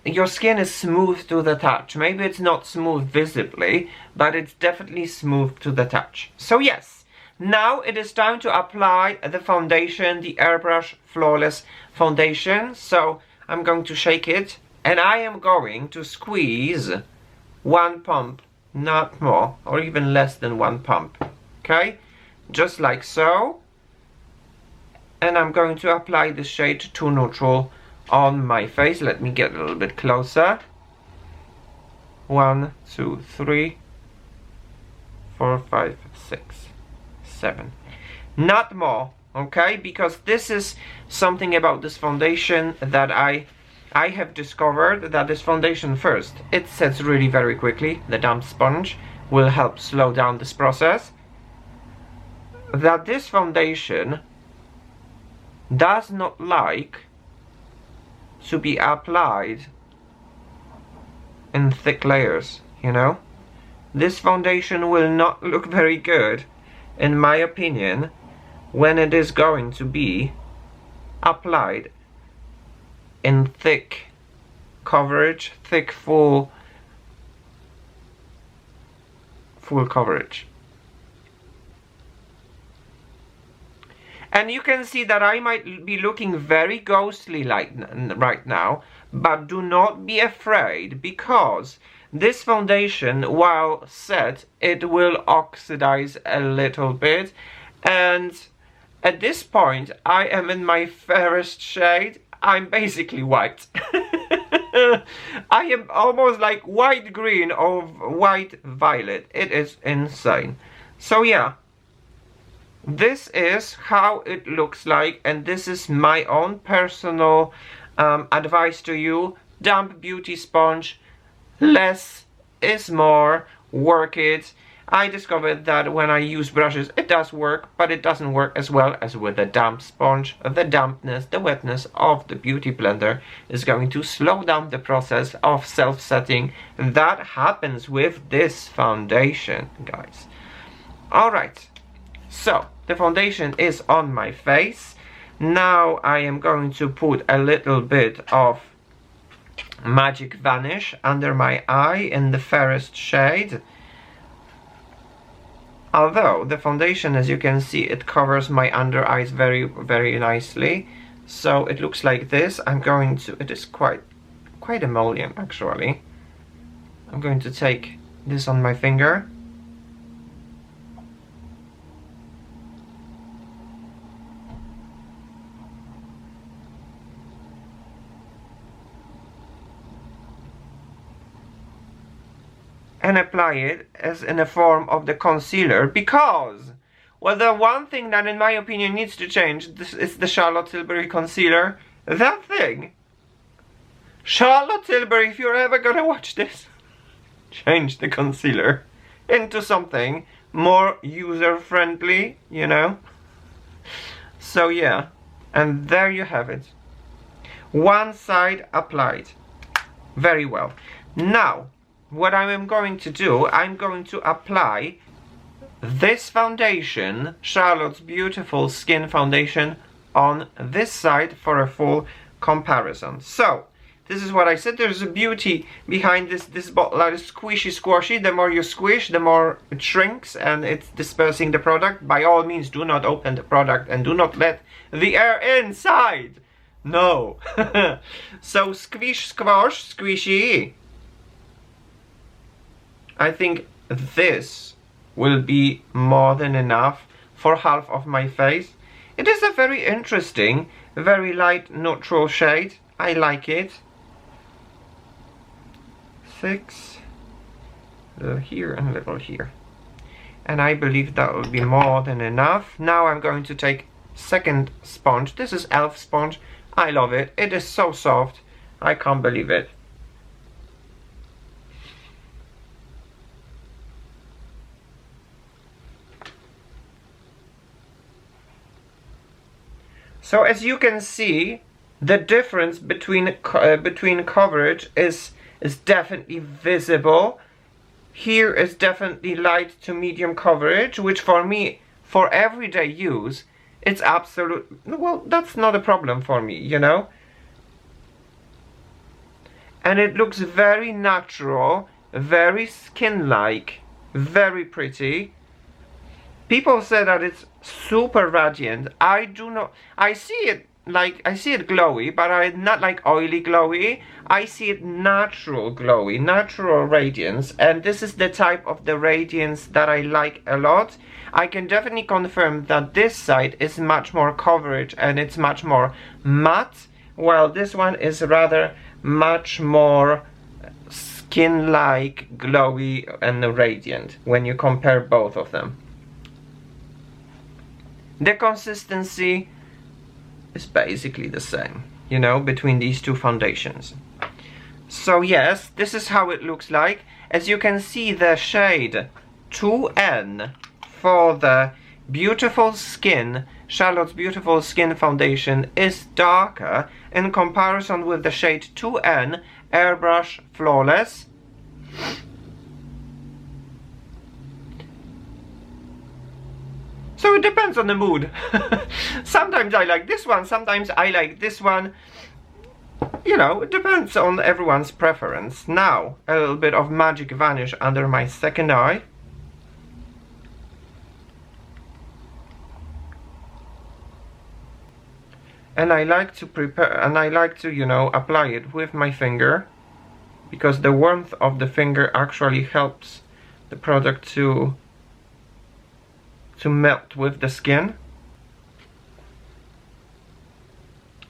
your skin is smooth to the touch. Maybe it's not smooth visibly, but it's definitely smooth to the touch. So yes, now it is time to apply the foundation, the Airbrush Flawless Foundation. So I'm going to shake it, and I am going to squeeze one pump, not more, or even less than one pump. Okay, just like so. And I'm going to apply the shade to neutral on my face. Let me get a little bit closer. 1, 2, 3, 4, 5, 6, 7. Not more. okay? Because this is something about this foundation that I have discovered, that this foundation, first, it sets really very quickly. The damp sponge will help slow down this process. That this foundation does not like to be applied in thick layers, you know? This foundation will not look very good, in my opinion, when it is going to be applied in thick coverage, thick full coverage. And you can see that I might be looking very ghostly like right now, but do not be afraid, because this foundation, while set, it will oxidize a little bit. And at this point, I am in my fairest shade. I'm basically white. I am almost like white green or white violet. It is insane. So yeah, this is how it looks like, and this is my own personal advice to you. Damp beauty sponge, less is more, work it. I discovered that when I use brushes it does work, but it doesn't work as well as with a damp sponge. The dampness, the wetness of the beauty blender is going to slow down the process of self-setting. That happens with this foundation, guys. Alright, so the foundation is on my face. Now I am going to put a little bit of Magic Vanish under my eye in the fairest shade. Although the foundation, as you can see, it covers my under eyes very, very nicely. So it looks like this. I'm going to, it is quite emollient actually. I'm going to take this on my finger. And apply it as in a form of the concealer, because, well, the one thing that in my opinion needs to change, this is the Charlotte Tilbury concealer. That thing, Charlotte Tilbury, if you're ever gonna watch this, change the concealer into something more user-friendly, you know? So yeah, and there you have it. One side applied. Very well. Now, what I am going to do, I'm going to apply this foundation, Charlotte's beautiful skin foundation, on this side for a full comparison. So, this is what I said, there's a beauty behind this bottle that is squishy squashy. The more you squish, the more it shrinks and it's dispersing the product. By all means, do not open the product and do not let the air inside. No. So, squish, squash, squishy. I think this will be more than enough for half of my face. It is a very interesting, very light neutral shade. I like it. 6, a little here and a little here. And I believe that will be more than enough. Now I'm going to take second sponge. This is e.l.f. sponge. I love it. It is so soft. I can't believe it. So as you can see, the difference between coverage is definitely visible. Here is definitely light to medium coverage, which for me, for everyday use, it's absolute. Well, that's not a problem for me, you know. And it looks very natural, very skin-like, very pretty. People say that it's super radiant. I do not. I see it glowy, but I not like oily glowy. I see it natural glowy, natural radiance, and this is the type of the radiance that I like a lot. I can definitely confirm that this side is much more coverage and it's much more matte, while this one is rather much more skin-like, glowy and radiant when you compare both of them. The consistency is basically the same, you know, between these two foundations. So yes, this is how it looks like. As you can see, the shade 2N for the Beautiful Skin, Charlotte's Beautiful Skin foundation, is darker in comparison with the shade 2N Airbrush Flawless. So it depends on the mood. Sometimes I like this one, sometimes I like this one. You know, it depends on everyone's preference. Now, a little bit of Magic Vanish under my second eye. And I like to prepare, and I like to, you know, apply it with my finger, because the warmth of the finger actually helps the product to melt with the skin.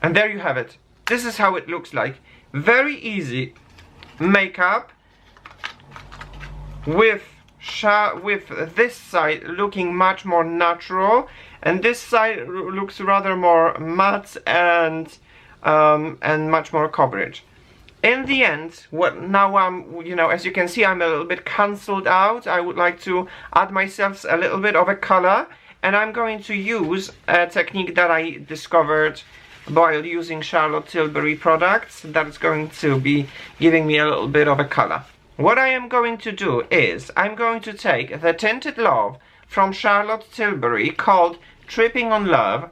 And there you have it. This is how it looks like. Very easy makeup with this side looking much more natural, and this side looks rather more matte and much more coverage. In the end, now I'm, you know, as you can see, I'm a little bit cancelled out. I would like to add myself a little bit of a color, and I'm going to use a technique that I discovered while using Charlotte Tilbury products that's going to be giving me a little bit of a color. What I am going to do is I'm going to take the Tinted Love from Charlotte Tilbury called Tripping on Love.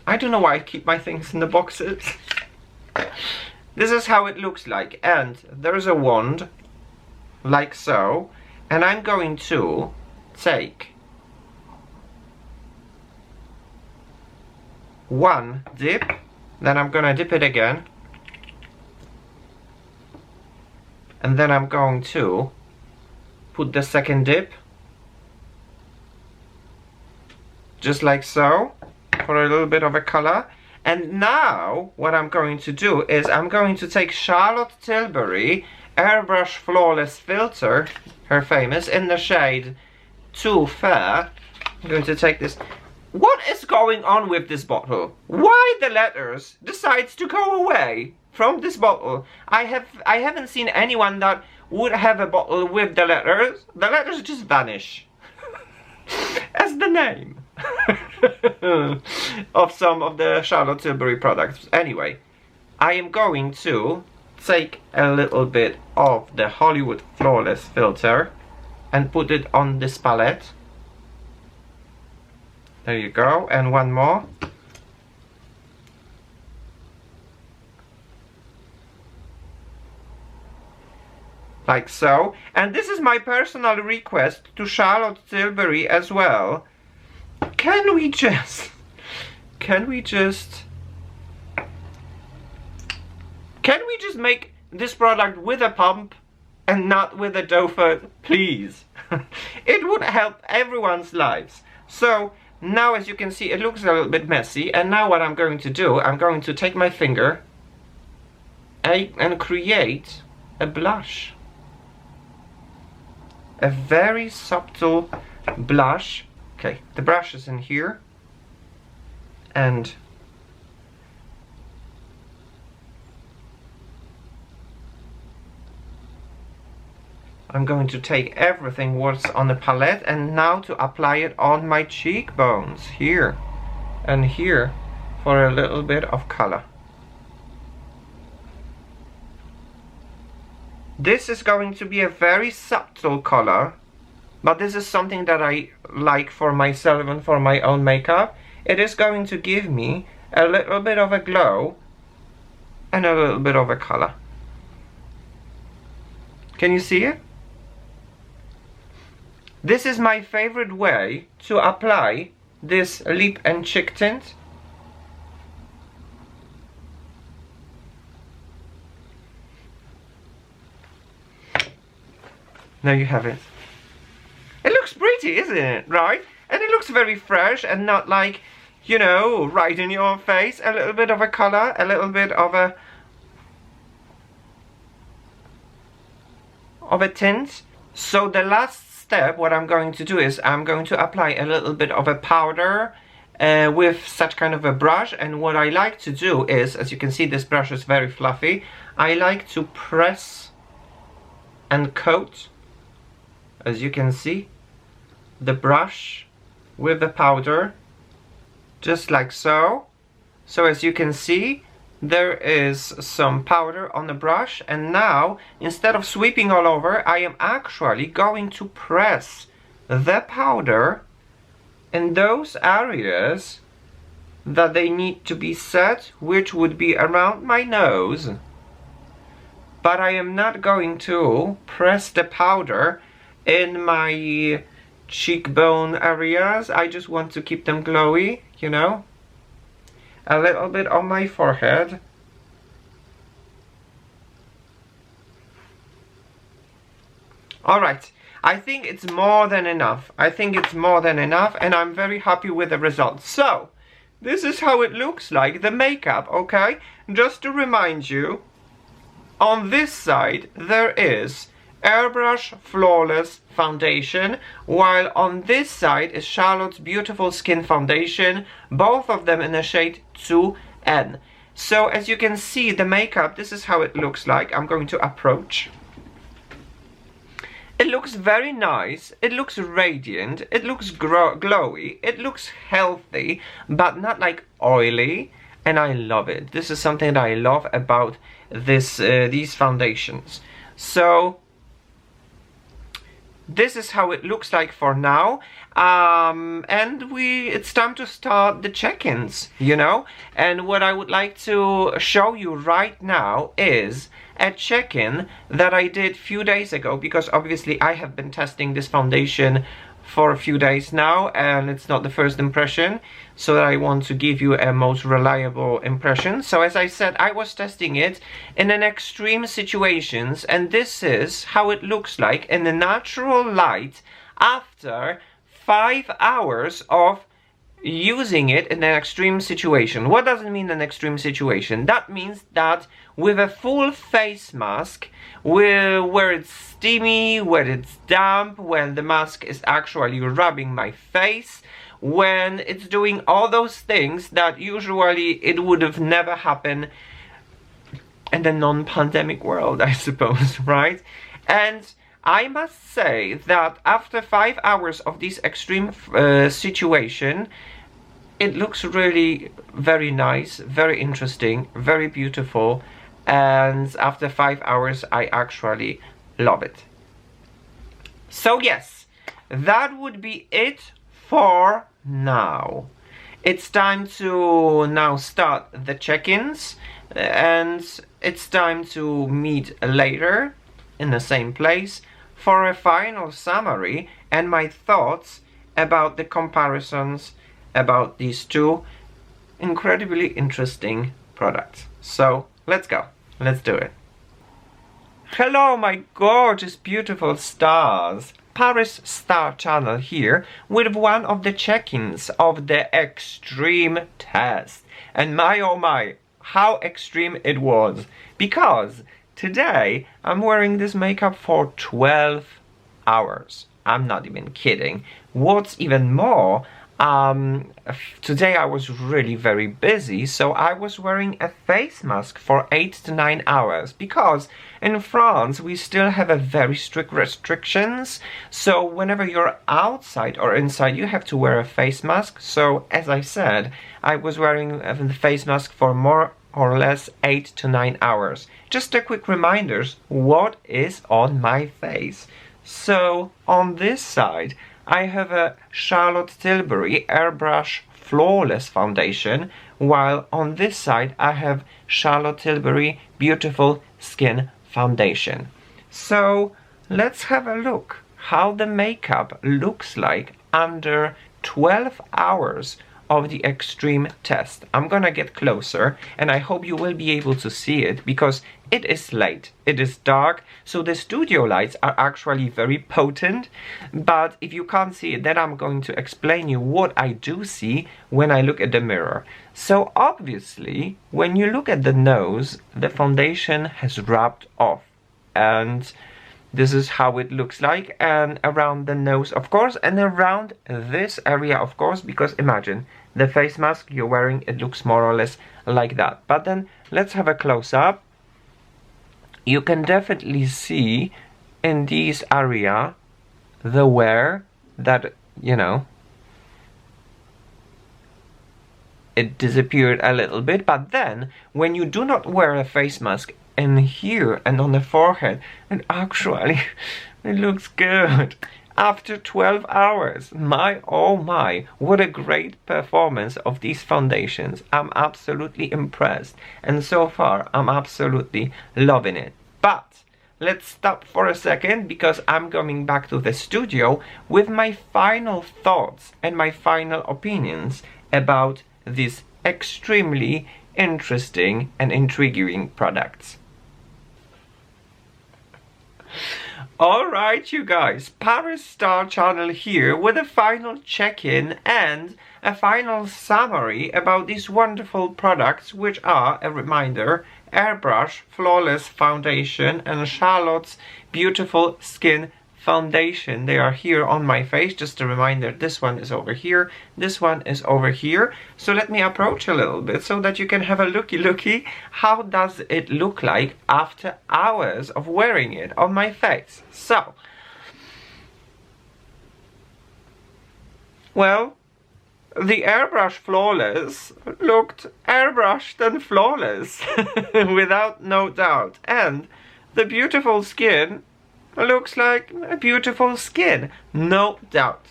I don't know why I keep my things in the boxes. This is how it looks like, and there's a wand like so, and I'm going to take one dip, then I'm gonna dip it again, and then I'm going to put the second dip, just like so, for a little bit of a color. And now what I'm going to do is I'm going to take Charlotte Tilbury Airbrush Flawless Filter, her famous, in the shade Too Fair. I'm going to take this. What is going on with this bottle? Why the letters decides to go away from this bottle? I haven't seen anyone that would have a bottle with the letters. The letters just vanish. As the name of some of the Charlotte Tilbury products. Anyway, I am going to take a little bit of the Hollywood Flawless filter and put it on this palette. There you go, and one more. Like so. And this is my personal request to Charlotte Tilbury as well. Can we just make this product with a pump and not with a doe foot, please? It would help everyone's lives. So now, as you can see, it looks a little bit messy, and now what I'm going to do, I'm going to take my finger and create a blush. A very subtle blush. Okay, the brush is in here, and I'm going to take everything what's on the palette and now to apply it on my cheekbones, here and here, for a little bit of color. This is going to be a very subtle color, but this is something that I like for myself and for my own makeup. It is going to give me a little bit of a glow and a little bit of a color. Can you see it? This is my favorite way to apply this lip and cheek tint. There you have it. It looks pretty, isn't it? Right? And it looks very fresh and not like, you know, right in your face. A little bit of a color, a little bit of a tint. So the last step, what I'm going to do is I'm going to apply a little bit of a powder with such kind of a brush. And what I like to do is, as you can see, this brush is very fluffy. I like to press and coat, as you can see, the brush with the powder, just like so. So as you can see, there is some powder on the brush, and now instead of sweeping all over, I am actually going to press the powder in those areas that they need to be set, which would be around my nose. But I am not going to press the powder in my cheekbone areas. I just want to keep them glowy, you know. A little bit on my forehead. Alright, I think it's more than enough. I think it's more than enough, and I'm very happy with the results. So, this is how it looks like, the makeup, okay? Just to remind you, on this side there is Airbrush Flawless Foundation, while on this side is Charlotte's Beautiful Skin Foundation, both of them in the shade 2N. So as you can see, the makeup, this is how it looks like. I'm going to approach. It looks very nice, it looks radiant, it looks glowy, it looks healthy, but not like oily, and I love it. This is something that I love about these foundations. So this is how it looks like for now, and it's time to start the check-ins, you know. And what I would like to show you right now is a check-in that I did a few days ago, because obviously I have been testing this foundation for a few days now, and it's not the first impression, so I want to give you a most reliable impression. So as I said, I was testing it in an extreme situations, and this is how it looks like in the natural light after 5 hours of using it in an extreme situation. What does it mean an extreme situation? That means that with a full face mask, where it's steamy, where it's damp, when the mask is actually rubbing my face, when it's doing all those things that usually it would have never happened in the non-pandemic world, I suppose, right? And I must say that after 5 hours of this extreme situation, it looks really very nice, very interesting, very beautiful, and after 5 hours I actually love it. So yes, that would be it for now. It's time to now start the check-ins, and it's time to meet later in the same place for a final summary and my thoughts about the comparisons about these two incredibly interesting products. So let's go, let's do it. Hello my gorgeous beautiful stars, Paris Star Channel here with one of the check-ins of the extreme test. And my oh my, how extreme it was, because today I'm wearing this makeup for 12 hours. I'm not even kidding. What's even more, today I was really very busy, so I was wearing a face mask for 8 to 9 hours, because in France we still have a very strict restrictions, so whenever you're outside or inside you have to wear a face mask. So as I said, I was wearing the face mask for more or less 8 to 9 hours. Just a quick reminder what is on my face. So on this side I have a Charlotte Tilbury Airbrush Flawless Foundation, while on this side I have Charlotte Tilbury Beautiful Skin Foundation. So let's have a look how the makeup looks like under 12 hours of the extreme test. I'm gonna get closer and I hope you will be able to see it, because it is late, it is dark, so the studio lights are actually very potent. But if you can't see it, then I'm going to explain you what I do see when I look at the mirror. So obviously when you look at the nose, the foundation has rubbed off, and This is how it looks like, and around the nose, of course, and around this area, of course, because imagine the face mask you're wearing, it looks more or less like that. But then let's have a close-up. You can definitely see in this area the wear that, you know, it disappeared a little bit. But then when you do not wear a face mask in here and on the forehead, and actually it looks good after 12 hours. My oh my, what a great performance of these foundations. I'm absolutely impressed, and so far I'm absolutely loving it. But let's stop for a second, because I'm coming back to the studio with my final thoughts and my final opinions about these extremely interesting and intriguing products. Alright, you guys, Paris Star Channel here with a final check-in and a final summary about these wonderful products, which are, a reminder, Airbrush Flawless Foundation and Charlotte's Beautiful Skin Foundation. They are here on my face. Just a reminder, this one is over here, this one is over here. So let me approach a little bit so that you can have a looky. How does it look like after hours of wearing it on my face? So, well, the Airbrush Flawless looked airbrushed and flawless, without no doubt. And the beautiful skin looks like a beautiful skin, no doubt.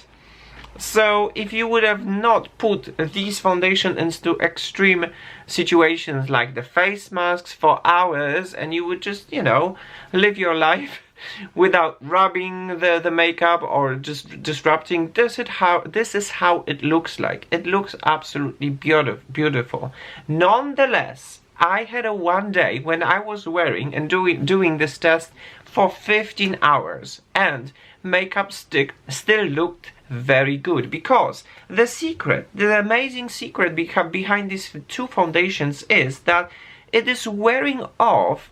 So if you would have not put these foundation into extreme situations like the face masks for hours, and you would just, you know, live your life without rubbing the makeup or just disrupting, this is how it looks like. It looks absolutely beautiful. Nonetheless, I had a one day when I was wearing and doing this test for 15 hours, and makeup still looked very good, because the amazing secret behind these two foundations is that it is wearing off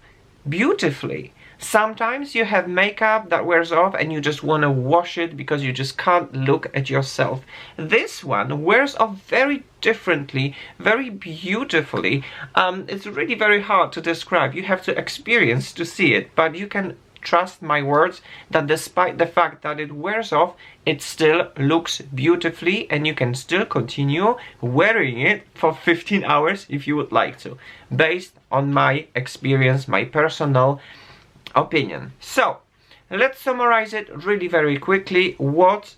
beautifully. Sometimes you have makeup that wears off and you just want to wash it because you just can't look at yourself. This one wears off very differently, very beautifully. It's really very hard to describe. You have to experience to see it, but you can trust my words that despite the fact that it wears off, it still looks beautifully, and you can still continue wearing it for 15 hours if you would like to, based on my experience, my personal opinion. So let's summarize it really very quickly. What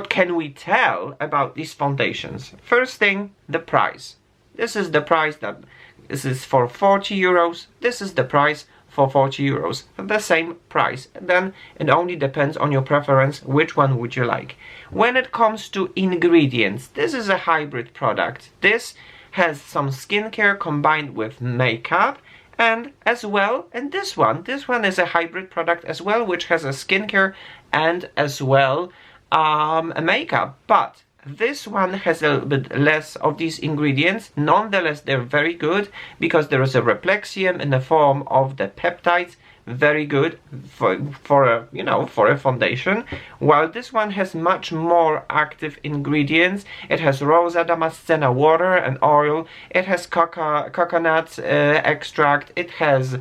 can we tell about these foundations? First thing, the price. This is the price that this is for 40 euros. This is the price for 40 euros. The same price. And then it only depends on your preference, which one would you like. When it comes to ingredients, this is a hybrid product. This has some skincare combined with makeup, and as well, and this one is a hybrid product as well, which has a skincare and as well a makeup. But this one has a little bit less of these ingredients. Nonetheless, they're very good because there is a replexium in the form of the peptides. Very good for a foundation, while this one has much more active ingredients. It has Rosa Damascena water and oil. It has coconut extract. It has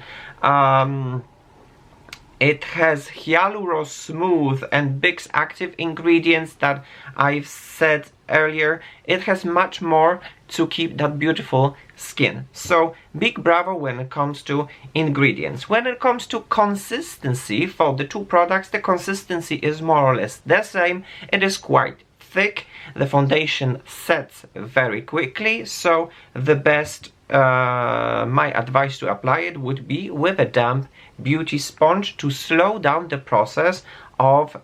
Hyaluronic Smooth and Bix active ingredients that I've said earlier. It has much more to keep that beautiful skin. So big bravo when it comes to ingredients. When it comes to consistency for the two products, the consistency is more or less the same. It is quite thick. The foundation sets very quickly, so the best my advice to apply it would be with a damp beauty sponge to slow down the process of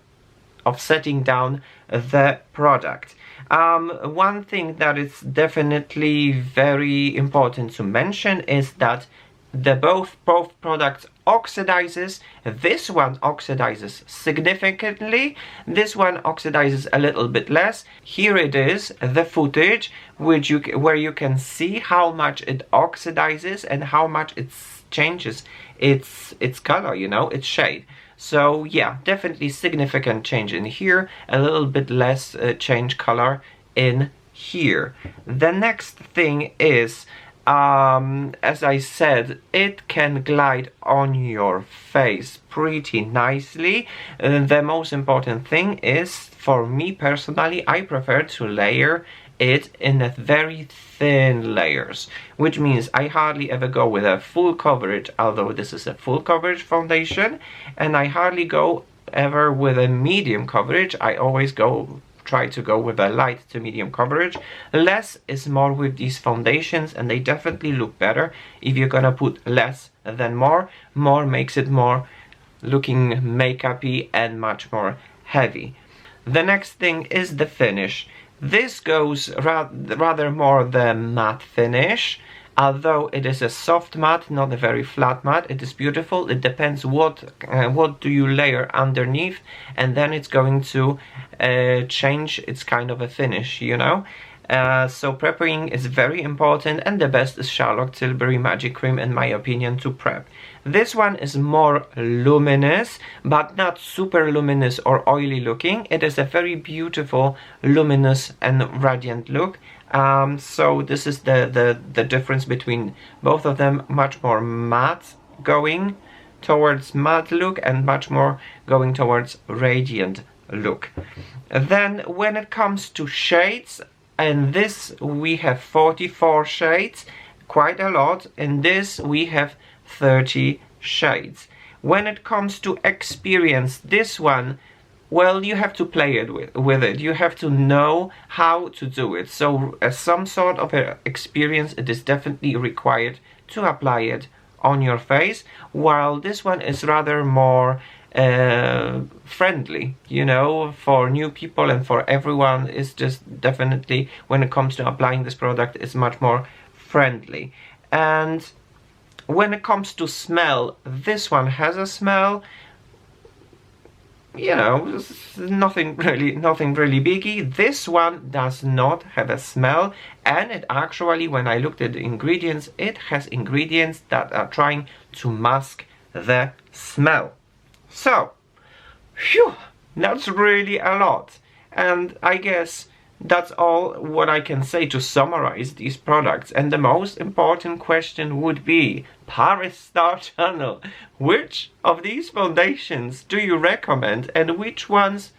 setting down the product. One thing that is definitely very important to mention is that both products oxidizes. This one oxidizes significantly. This one oxidizes a little bit less. Here it is, the footage, where you can see how much it oxidizes and how much it changes its color, you know, its shade. So yeah, definitely significant change in here, a little bit less change color in here. The next thing is, as I said, it can glide on your face pretty nicely. The most important thing is, for me personally, I prefer to layer it in a very thin layers, which means I hardly ever go with a full coverage, although this is a full coverage foundation, and I hardly go ever with a medium coverage. I always try to go with a light to medium coverage. Less is more with these foundations, and they definitely look better if you're gonna put less than more. More makes it more looking makeup-y and much more heavy. The next thing is the finish. This goes rather more the matte finish, although it is a soft matte, not a very flat matte. It is beautiful. It depends what do you layer underneath, and then it's going to change its kind of a finish, you know. So prepping is very important, and the best is Charlotte Tilbury Magic Cream, in my opinion, to prep. This one is more luminous, but not super luminous or oily looking. It is a very beautiful, luminous and radiant look. So this is the difference between both of them. Much more matte going towards matte look, and much more going towards radiant look. Then when it comes to shades, in this we have 44 shades, quite a lot. In this we have 30 shades. When it comes to experience, this one, well, you have to play it with it. You have to know how to do it. So as some sort of experience, it is definitely required to apply it on your face, while this one is rather more friendly, you know, for new people and for everyone. Is just definitely, when it comes to applying this product, it's much more friendly. And when it comes to smell, this one has a smell, you know, nothing really biggie. This one does not have a smell, and it actually, when I looked at the ingredients, it has ingredients that are trying to mask the smell. So, phew, that's really a lot. And I guess that's all what I can say to summarize these products. And the most important question would be, Paris Star Channel, which of these foundations do you recommend, and which ones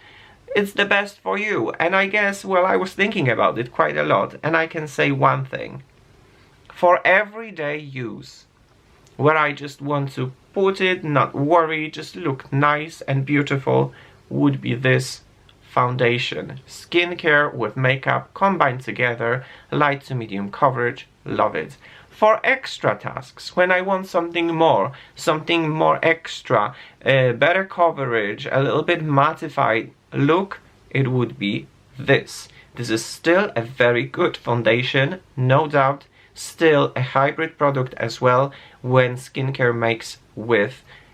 is the best for you? And I guess, well, I was thinking about it quite a lot, and I can say one thing. For everyday use, where I just want to put it, not worry, just look nice and beautiful, would be this foundation. Skincare with makeup combined together, light to medium coverage, love it. For extra tasks, when I want something more extra, better coverage, a little bit mattified look, it would be this. This is still a very good foundation, no doubt. Still a hybrid product as well, when skincare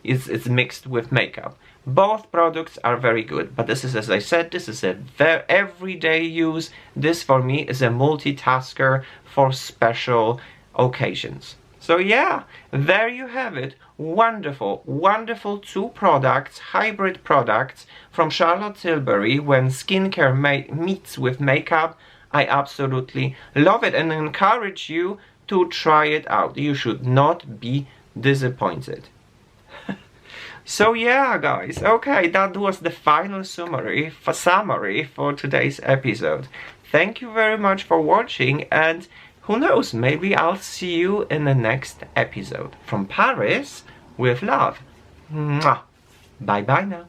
is mixed with makeup. Both products are very good, but this is, as I said, this is a very everyday use. This for me is a multitasker for special occasions. So yeah, there you have it. Wonderful, wonderful two products, hybrid products from Charlotte Tilbury. When skincare meets with makeup, I absolutely love it and encourage you to try it out. You should not be disappointed. So yeah, guys, okay, that was the final summary for today's episode. Thank you very much for watching, and who knows, maybe I'll see you in the next episode. From Paris, with love. Mwah. Bye bye now.